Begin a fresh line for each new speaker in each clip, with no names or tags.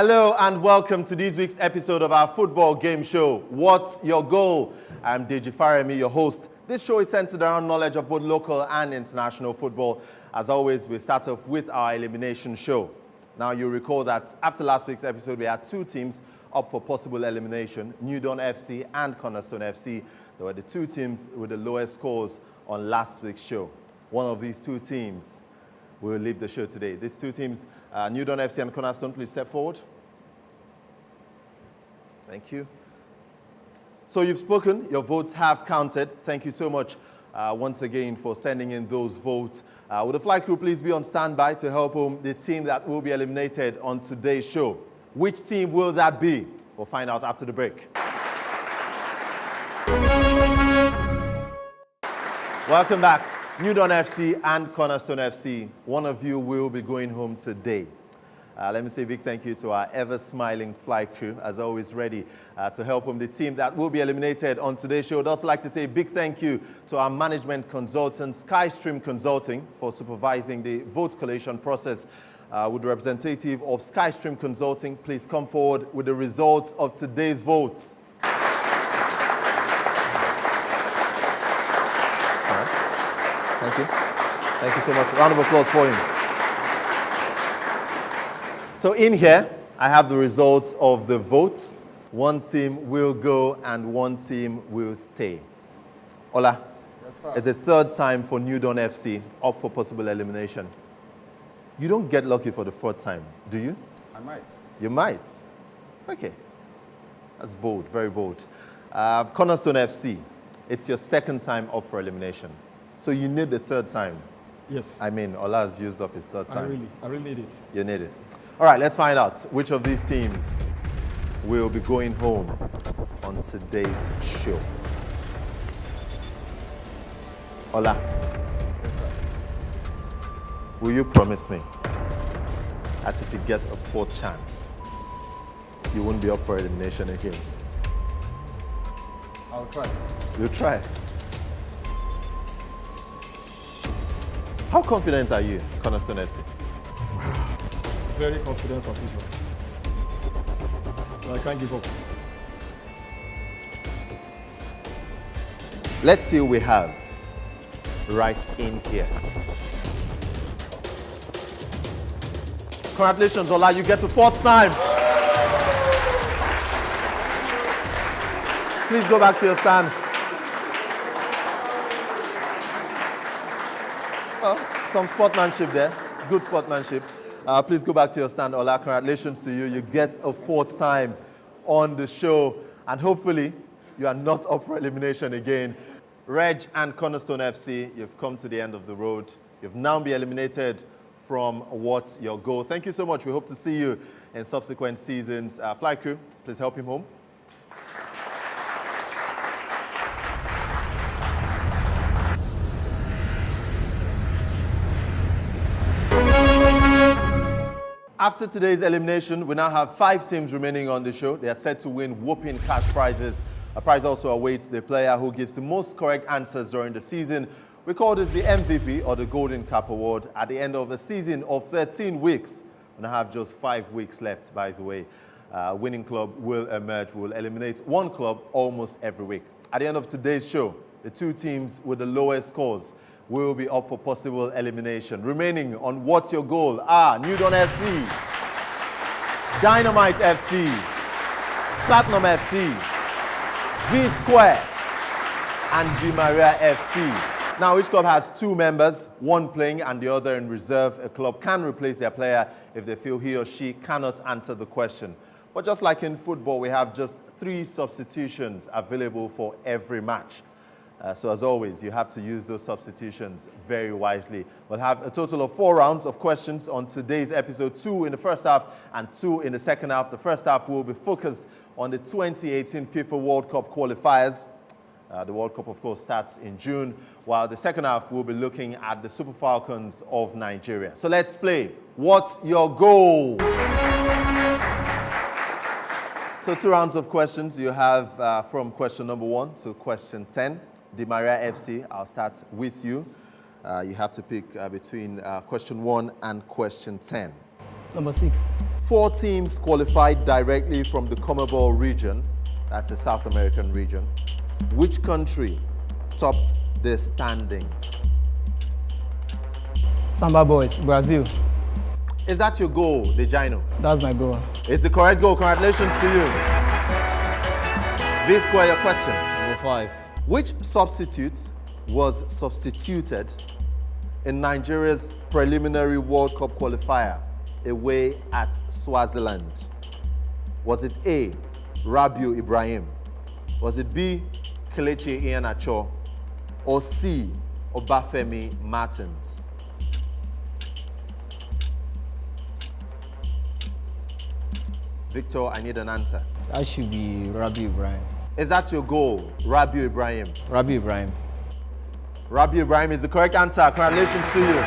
Hello and welcome to this week's episode of our football game show, What's Your Goal? I'm Deji Faremi, your host. This show is centered around knowledge of both local and international football. As always, we start off with our elimination show. Now, you recall that after last week's episode, we had two teams up for possible elimination, New Dawn FC and Cornerstone FC. They were the two teams with the lowest scores on last week's show. One of these two teams will leave the show today. These two teams, New Dawn FC and Cornerstone, please step forward. Thank you. So you've spoken, your votes have counted. Thank you so much once again for sending in those votes. Would the flight crew please be on standby to help the team that will be eliminated on today's show? Which team will that be? We'll find out after the break. Welcome back. New Dawn FC and Cornerstone FC. One of you will be going home today. Let me say a big thank you to our ever-smiling flight crew, as always ready to help the team that will be eliminated on today's show. I'd also like to say a big thank you to our management consultant, Skystream Consulting, for supervising the vote collation process. Would the representative of Skystream Consulting please come forward with the results of today's votes? Thank you. Thank you so much. Round of applause for him. So in here, I have the results of the votes. One team will go and one team will stay. Ola,
Yes, sir.
it's the third time for New Dawn FC up for possible elimination. You don't get lucky for the fourth time, do you?
I might.
You might. Okay. That's bold, very bold. Cornerstone FC, it's your second time up for elimination. So you need the third time.
Yes,
I mean, Ola has used up his third time.
I really need it.
You need it. All right, let's find out which of these teams will be going home on today's show. Ola,
Yes, sir.
will you promise me that if you get a fourth chance, you won't be up for elimination again?
I'll try.
You'll try. How confident are you, Cornerstone FC?
Very confident as usual. I can't give up.
Let's see who we have right in here. Congratulations, Ola, you get to fourth time. Please go back to your stand. Oh, some sportsmanship there. Good sportsmanship. Please go back to your stand, Ola. Congratulations to you. You get a fourth time on the show. And hopefully, you are not up for elimination again. Reg and Cornerstone FC, you've come to the end of the road. You've now been eliminated from What's Your Goal. Thank you so much. We hope to see you in subsequent seasons. Flight crew, please help him home. After today's elimination, we now have 5 teams remaining on the show. They are set to win whooping cash prizes. A prize also awaits the player who gives the most correct answers during the season. We call this the MVP, or the Golden Cap Award. At the end of a season of 13 weeks, we now have just 5 weeks left, by the way. Winning club will emerge. We'll eliminate one club almost every week. At the end of today's show, the 2 teams with the lowest scores will be up for possible elimination. Remaining on What's Your Goal are New Dawn FC, Dynamite FC, Platinum FC, V-Square, and Di Maria FC. Now, each club has 2 members, one playing and the other in reserve. A club can replace their player if they feel he or she cannot answer the question. But just like in football, we have just 3 substitutions available for every match. So as always, you have to use those substitutions very wisely. We'll have a total of 4 rounds of questions on today's episode, 2 in the first half and 2 in the second half. The first half will be focused on the 2018 FIFA World Cup qualifiers. The World Cup, of course, starts in June, while the second half will be looking at the Super Falcons of Nigeria. So let's play. What's your goal? So 2 rounds of questions. You have from question number 1 to question 10. Di Maria FC, I'll start with you. You have to pick between question 1 and question 10.
Number 6.
4 teams qualified directly from the CONMEBOL region, that's the South American region. Which country topped the standings?
Samba Boys, Brazil.
Is that your goal, Dejino?
That's my goal.
It's the correct goal. Congratulations to you. V-Square, your question.
Number 5.
Which substitute was substituted in Nigeria's preliminary World Cup qualifier away at Swaziland? Was it A, Rabiu Ibrahim? Was it B, Kelechi Iheanacho? Or C, Obafemi Martins? Victor, I need an answer.
That should be Rabi Ibrahim.
Is that your goal, Rabiu Ibrahim?
Rabi Ibrahim.
Rabiu Ibrahim is the correct answer. Congratulations to you.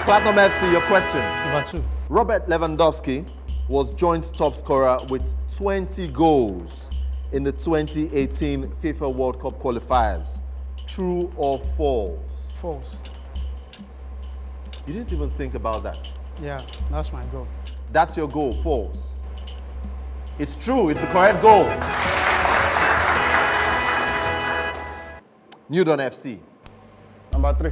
Platinum FC, your question.
Number 2.
Robert Lewandowski was joint top scorer with 20 goals in the 2018 FIFA World Cup qualifiers. True or false?
False.
You didn't even think about that.
Yeah, that's my goal.
That's your goal, false. It's true, it's the correct goal. Newton FC.
Number 3.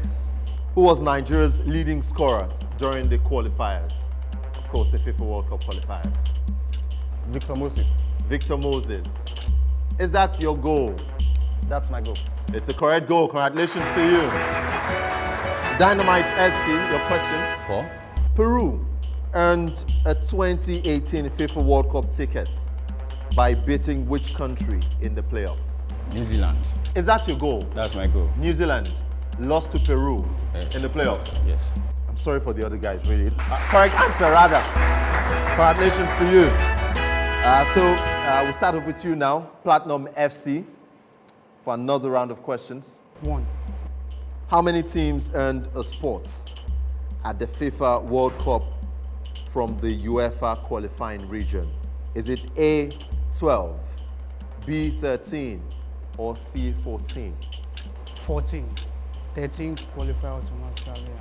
Who was Nigeria's leading scorer during the qualifiers? Of course, the FIFA World Cup qualifiers.
Victor Moses.
Victor Moses. Is that your goal?
That's my goal.
It's the correct goal. Congratulations to you. Dynamite FC, your question.
4.
Peru earned a 2018 FIFA World Cup ticket by beating which country in the playoff?
New Zealand.
Is that your goal?
That's my goal.
New Zealand lost to Peru
Yes.
in the playoffs.
Yes.
I'm sorry for the other guys, really. Correct answer, rather. Congratulations to you. We'll start off with you now, Platinum FC, for another round of questions.
1.
How many teams earned a spot at the FIFA World Cup from the UEFA qualifying region? Is it A, 12, B, 13, or C, 14?
14. 13 qualify automatically and then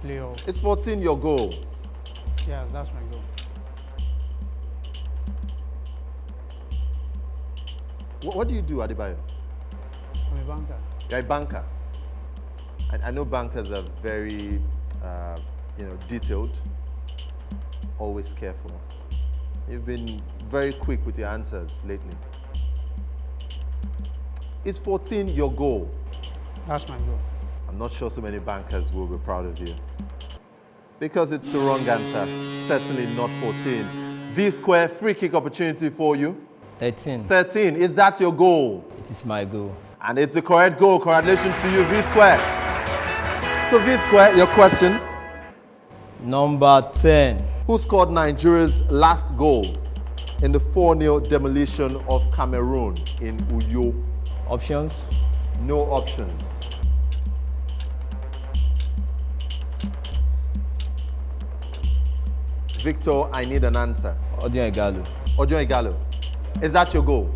playoff.
Is 14 your goal?
Yes, that's my goal.
What do you do, Adebayo?
I'm a banker.
You're a banker. I know bankers are very, detailed, always careful. You've been very quick with your answers lately. Is 14 your goal?
That's my goal.
I'm not sure so many bankers will be proud of you. Because it's the wrong answer. Certainly not 14. V-Square, free kick opportunity for you.
13.
13, is that your goal?
It is my goal.
And it's the correct goal. Congratulations to you, V-Square. So V-Square, your question.
Number 10.
Who scored Nigeria's last goal in the 4-0 demolition of Cameroon in Uyo?
Options?
No options. Victor, I need an answer.
Odion Igalo.
Odion Igalo. Is that your goal?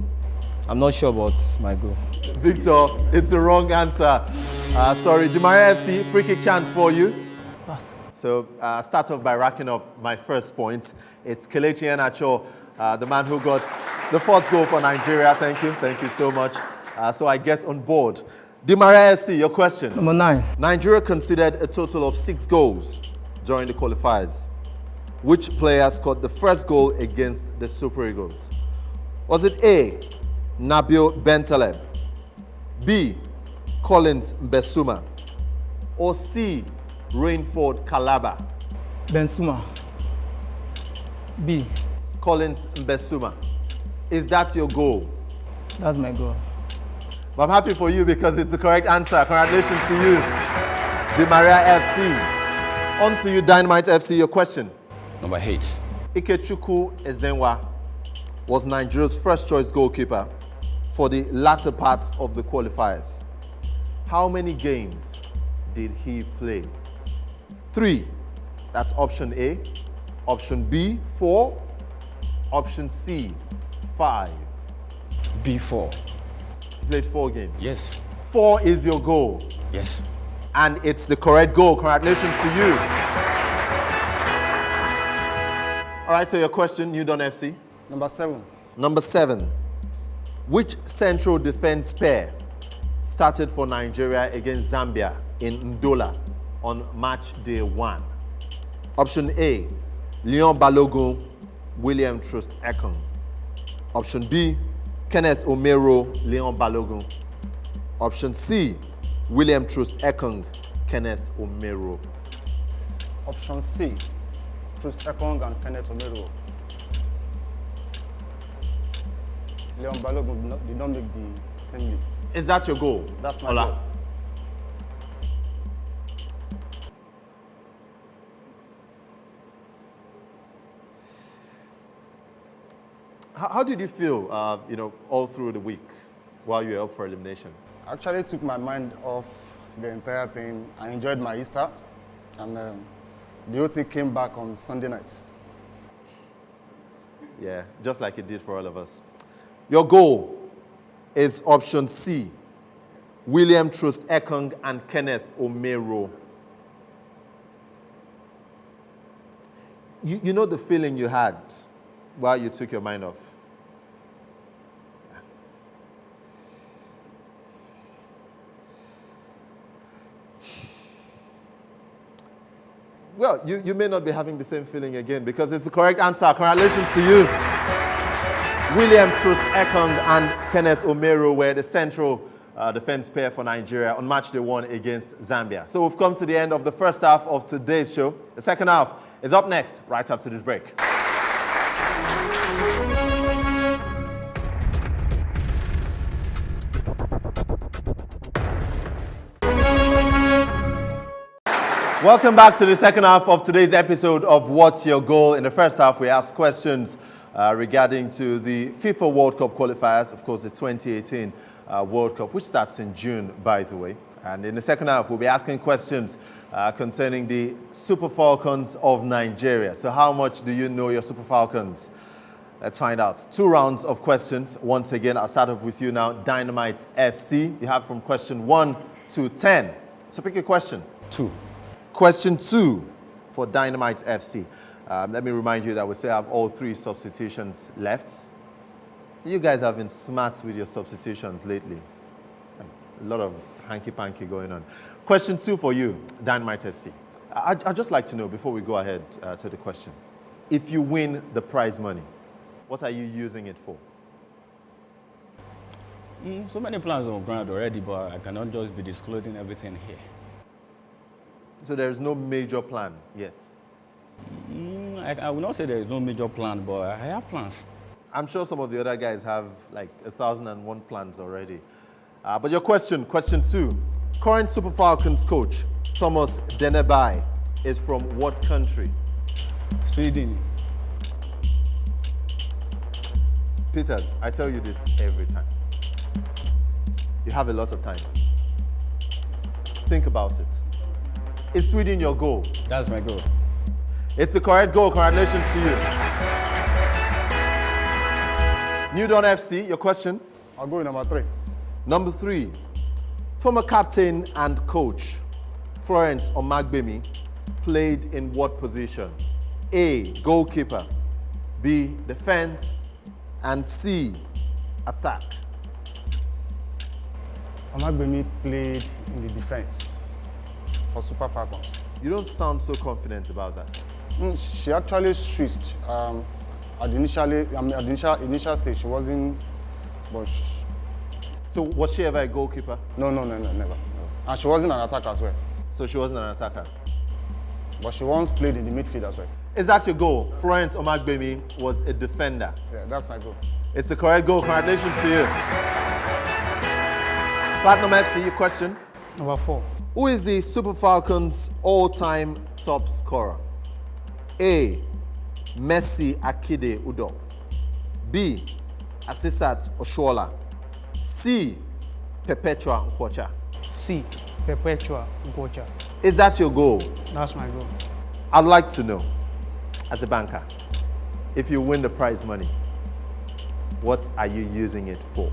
I'm not sure, but it's my goal.
Victor, it's the wrong answer. Sorry, Dimaria FC, free kick chance for you.
Pass.
So start off by racking up my first point. It's Kelechi Iheanacho, the man who got the 4th goal for Nigeria. Thank you so much. So I get on board. Dimaria FC, your question.
Number 9.
Nigeria conceded a total of 6 goals during the qualifiers. Which player scored the first goal against the Super Eagles? Was it A, Nabil Bentaleb, B, Collins Mbesuma, or C, Rainford Calabar?
Benzema. B.
Collins Mbesuma. Is that your goal?
That's my goal.
But I'm happy for you because it's the correct answer. Congratulations to you, the Maria FC. On to you, Dynamite FC, your question.
Number 8.
Ikechukwu Ezenwa was Nigeria's first choice goalkeeper for the latter part of the qualifiers. How many games did he play? 3. That's option A. Option B, 4. Option C, 5.
B4.
He played 4 games.
Yes.
4 is your goal.
Yes.
And it's the correct goal. Congratulations to you. All right, so your question, New Dawn FC.
Number 7.
Number 7. Which central defense pair started for Nigeria against Zambia in Ndola on match day 1? Option A, Leon Balogun, William Trust Ekong. Option B, Kenneth Omero, Leon Balogun. Option C, William Trust Ekong, Kenneth Omero.
Option C, Trust Ekong and Kenneth Omero. Leon Balogun did not make the same list.
Is that your goal?
That's my
Ola?
goal.
How did you feel, all through the week while you were up for elimination?
I actually took my mind off the entire thing. I enjoyed my Easter, and the OT came back on Sunday night.
Yeah, just like it did for all of us. Your goal is option C, William Trust Ekong and Kenneth Omero. You know the feeling you had while you took your mind off? Well, you may not be having the same feeling again because it's the correct answer. Congratulations to you. William Trust Ekong and Kenneth Omero were the central defense pair for Nigeria on match day 1 against Zambia. So we've come to the end of the first half of today's show. The second half is up next, right after this break. Welcome back to the second half of today's episode of What's Your Goal? In the first half, we asked questions regarding to the FIFA World Cup qualifiers, of course, the 2018 World Cup, which starts in June, by the way. And in the second half, we'll be asking questions concerning the Super Falcons of Nigeria. So how much do you know your Super Falcons? Let's find out. 2 rounds of questions. Once again, I'll start off with you now, Dynamite FC. You have from question 1 to 10. So pick a question.
2.
Question 2 for Dynamite FC. Let me remind you that we still have all 3 substitutions left. You guys have been smart with your substitutions lately. A lot of hanky-panky going on. Question 2 for you, Dynamite FC. I'd just like to know, before we go ahead to the question, if you win the prize money, what are you using it for?
So many plans on ground already, but I cannot just be disclosing everything here.
So there is no major plan yet?
I will not say there is no major plan, but I have plans.
I'm sure some of the other guys have like 1,001 plans already. But your question 2. Current Super Falcons coach, Thomas Dennebai, is from what country?
Sweden.
Peters, I tell you this every time. You have a lot of time. Think about it. Is Sweden your goal?
That's my goal.
It's the correct goal. Congratulations to you. New Dawn FC, your question?
I'll go with number 3.
Number 3. Former captain and coach Florence Omagbemi played in what position? A, goalkeeper. B, defense. And C, attack.
Omagbemi played in the defense for Super Falcons.
You don't sound so confident about that.
She actually switched. At the initial stage, she wasn't. But
So was she ever a goalkeeper?
no, never. No. And she wasn't an attacker as well.
So she wasn't an attacker.
But she once played in the midfield as well.
Is that your goal? Florence Omagbemi was a defender.
Yeah, that's my goal.
It's the correct goal. Congratulations to you. Platinum FC, your question.
Number 4.
Who is the Super Falcons' all-time top scorer? A, Messi Akide Udo. B, Asisat Oshola. C, Perpetua Nkwocha.
C. Perpetua Gocha.
Is that your goal?
That's my goal.
I'd like to know, as a banker, if you win the prize money, what are you using it for?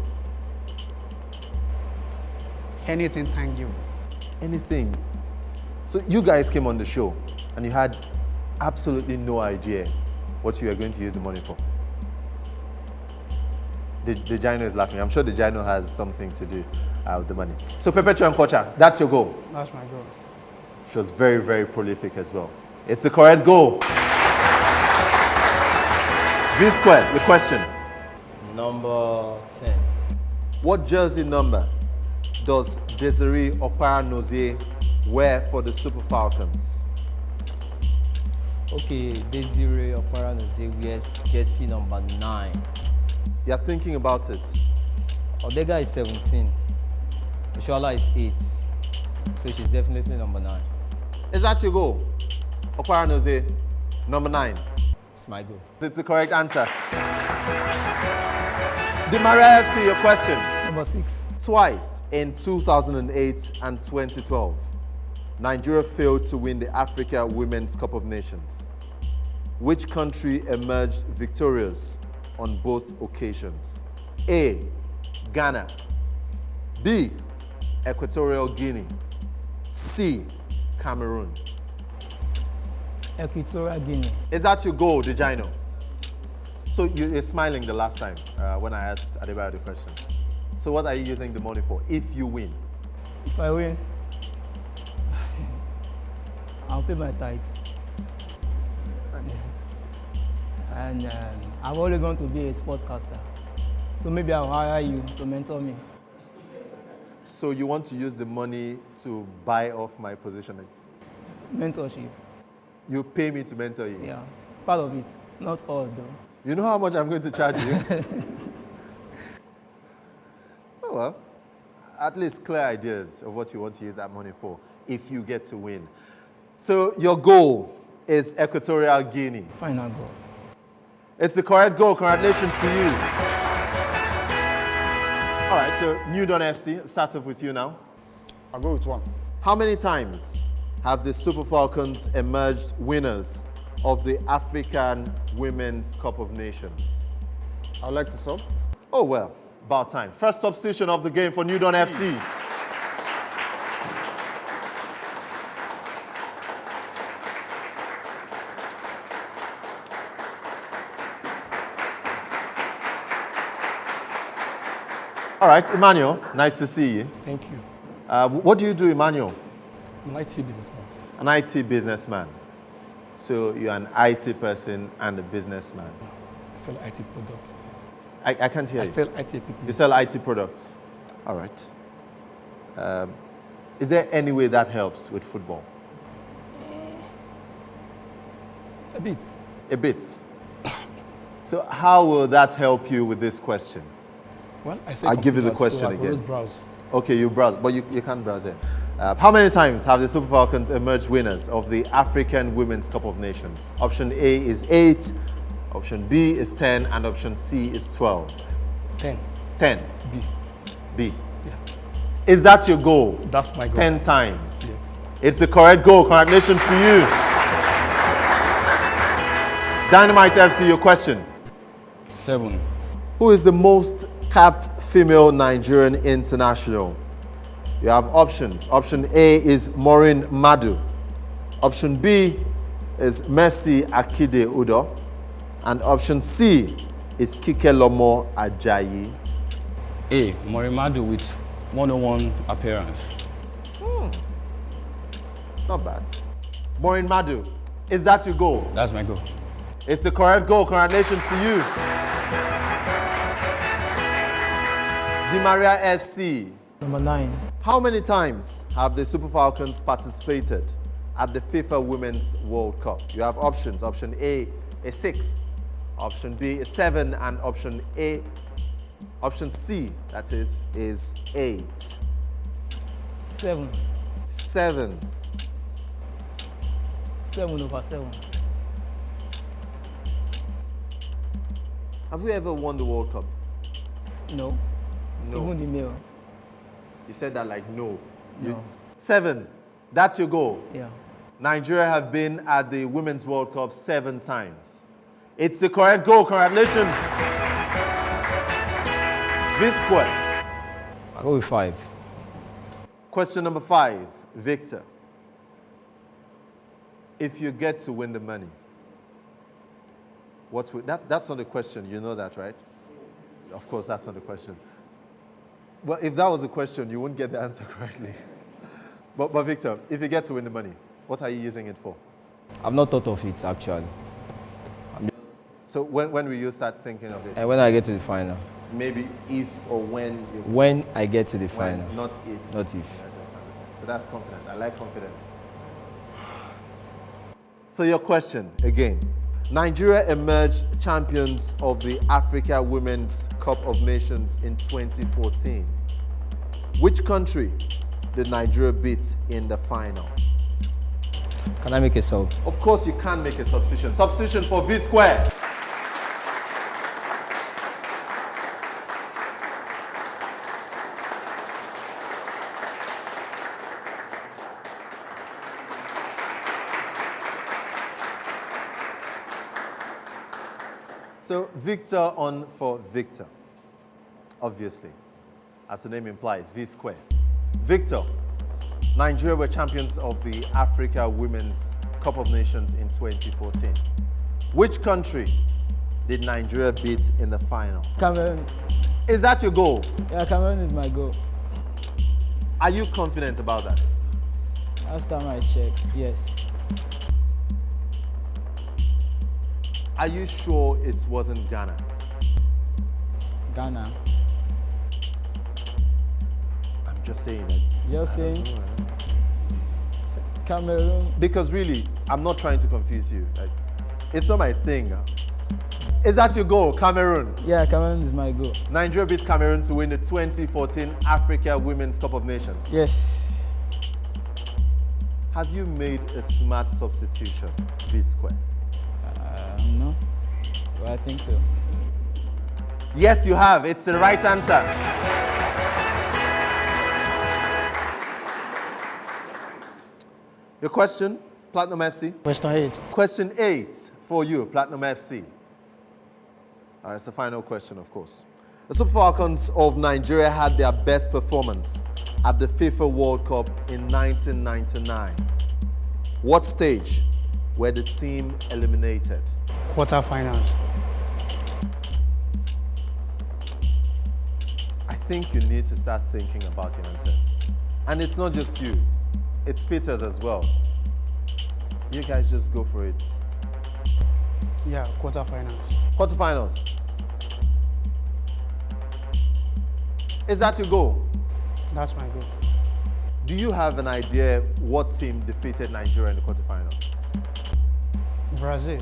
Anything tangible.
Anything. So you guys came on the show and you had absolutely no idea what you are going to use the money for? The Gino is laughing. I'm sure the Gino has something to do with the money. So Perpetua and Kocha, that's your goal.
That's my goal.
She was very, very prolific as well. It's the correct goal. V squared, the question.
Number 10.
What jersey number does Desiree Okpara-Nozie wear for the Super Falcons?
Okay, Desiree Okpara-Nozie wears jersey number 9.
You're thinking about it.
Odega is 17. Oshoala is 8. So she's definitely number 9.
Is that your goal? Okpara-Nozie, number 9.
It's my goal.
It's the correct answer. The Maria FC, your question.
Number 6.
Twice in 2008 and 2012, Nigeria failed to win the Africa Women's Cup of Nations. Which country emerged victorious on both occasions? A. Ghana. B. Equatorial Guinea. C. Cameroon.
Equatorial Guinea.
Is that your goal, Dejino? So you're smiling the last time when I asked Adebayo the question. So what are you using the money for if you win?
If I win, I'll pay my tithe. Yes. And I've always wanted to be a sportcaster. So maybe I'll hire you to mentor me.
So you want to use the money to buy off my positioning?
Mentorship.
You pay me to mentor you?
Yeah. Part of it. Not all though.
You know how much I'm going to charge you? Oh well, at least clear ideas of what you want to use that money for if you get to win. So your goal is Equatorial Guinea.
Final goal.
It's the correct goal. Congratulations to you. All right, so New Dawn FC, start off with you now.
I'll go with 1.
How many times have the Super Falcons emerged winners of the African Women's Cup of Nations?
I'd like to sub.
Oh well, about time. First substitution of the game for New Dawn FC. All right, Emmanuel, nice to see you.
Thank you.
What do you do, Emmanuel?
I'm an IT businessman.
An IT businessman. So you're an IT person and a businessman.
I sell IT products.
I can't hear
I
you.
sell IT equipment.
You sell IT products. All right. Is there any way that helps with football?
A bit.
A bit. So how will that help you with this question?
Well, I sell
I'll give you the
computers,
question
so I always
again.
browse.
Okay, you browse, but you can't browse here. How many times have the Super Falcons emerged winners of the African Women's Cup of Nations? Option A is 8, option B is 10, and option C is 12.
10.
10.
B.
B.
Yeah.
Is that your goal?
That's my goal.
10 times.
Yes.
It's the correct goal. Congratulations to you. Dynamite FC, your question.
7.
Who is the most capped female Nigerian international? You have options. Option A is Maureen Madu. Option B is Mercy Akide Udo. And option C is Kike Lomo Ajayi.
A. Morimadu with 101 appearance.
Not bad. Maureen Madu, is that your goal?
That's my goal.
It's the correct goal. Congratulations to you. Di Maria FC.
Number 9.
How many times have the Super Falcons participated at the FIFA Women's World Cup? You have options. Option A is 6, option B is 7, and option C, that is 8.
7.
7.
7/7.
Have we ever won the World Cup?
No.
No.
Even the male.
You said that like no.
No.
7. That's your goal.
Yeah.
Nigeria have been at the Women's World Cup 7 times. It's the correct goal. Congratulations. This square.
I'll go with 5.
Question number 5, Victor. If you get to win the money, That's not the question. You know that, right? Of course, that's not the question. Well, if that was a question, you wouldn't get the answer correctly. But Victor, if you get to win the money, what are you using it for?
I've not thought of it, actually.
So when will you start thinking of it?
And when I get to the final.
Maybe if or when you...
When I get to the
When,
final.
not if.
Not if.
So that's confident. I like confidence. So your question, again. Nigeria emerged champions of the Africa Women's Cup of Nations in 2014. Which country did Nigeria beat in the final?
Can I make a sub?
Of course you can make a substitution. Substitution for V square. So Victor on for Victor, obviously, as the name implies, V square. Victor, Nigeria were champions of the Africa Women's Cup of Nations in 2014. Which country did Nigeria beat in the final?
Cameroon.
Is that your goal?
Yeah, Cameroon is my goal.
Are you confident about that?
Last time I checked, yes.
Are you sure it wasn't Ghana?
Ghana.
I'm just saying that.
Just saying. Cameroon.
Because really, I'm not trying to confuse you. Like, it's not my thing. Is that your goal, Cameroon?
Yeah, Cameroon is my goal.
Nigeria beat Cameroon to win the 2014 Africa Women's Cup of Nations.
Yes.
Have you made a smart substitution, V square?
No. Well, I think so.
Yes, you have. It's the right answer. Your question, Platinum FC.
Question 8.
Question 8 for you, Platinum FC. It's the final question, of course. The Super Falcons of Nigeria had their best performance at the FIFA World Cup in 1999. What stage were the team eliminated?
Quarterfinals.
I think you need to start thinking about your answers. And it's not just you, it's Peter's as well. You guys just go for it.
Yeah, quarterfinals.
Quarterfinals. Is that your goal?
That's my goal.
Do you have an idea what team defeated Nigeria in the quarterfinals?
Brazil.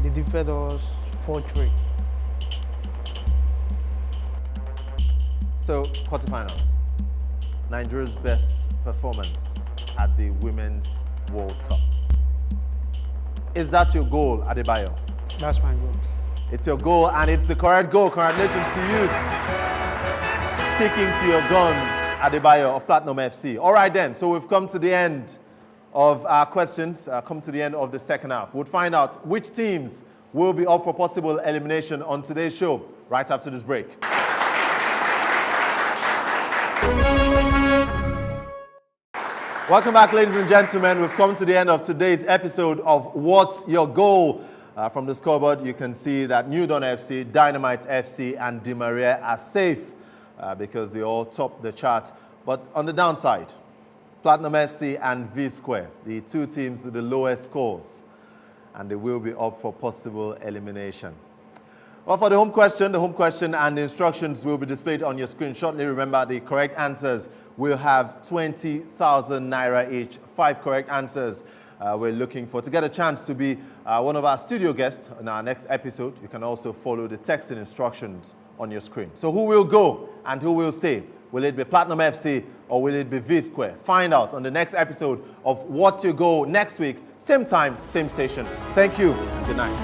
They defeated us 4-3.
So, quarterfinals. Nigeria's best performance at the Women's World Cup. Is that your goal, Adebayo?
That's my goal.
It's your goal, and it's the correct goal. Congratulations to you. Sticking to your guns, Adebayo of Platinum FC. All right then, so we've come to the end of our questions, come to the end of the second half. We'll find out which teams will be up for possible elimination on today's show right after this break. Welcome back, ladies and gentlemen. We've come to the end of today's episode of What's Your Goal? From the scoreboard, you can see that New Dawn FC, Dynamite FC, and Di Maria are safe because they all top the chart. But on the downside, Platinum FC and V Square, the two teams with the lowest scores, and they will be up for possible elimination. Well, for the home question and the instructions will be displayed on your screen shortly. Remember, the correct answers will have 20,000 naira each. 5 correct answers we're looking for. To get a chance to be one of our studio guests in our next episode, you can also follow the texting instructions on your screen. So who will go and who will stay? Will it be Platinum FC or will it be V Square? Find out on the next episode of What's Your Goal next week. Same time, same station. Thank you and good night.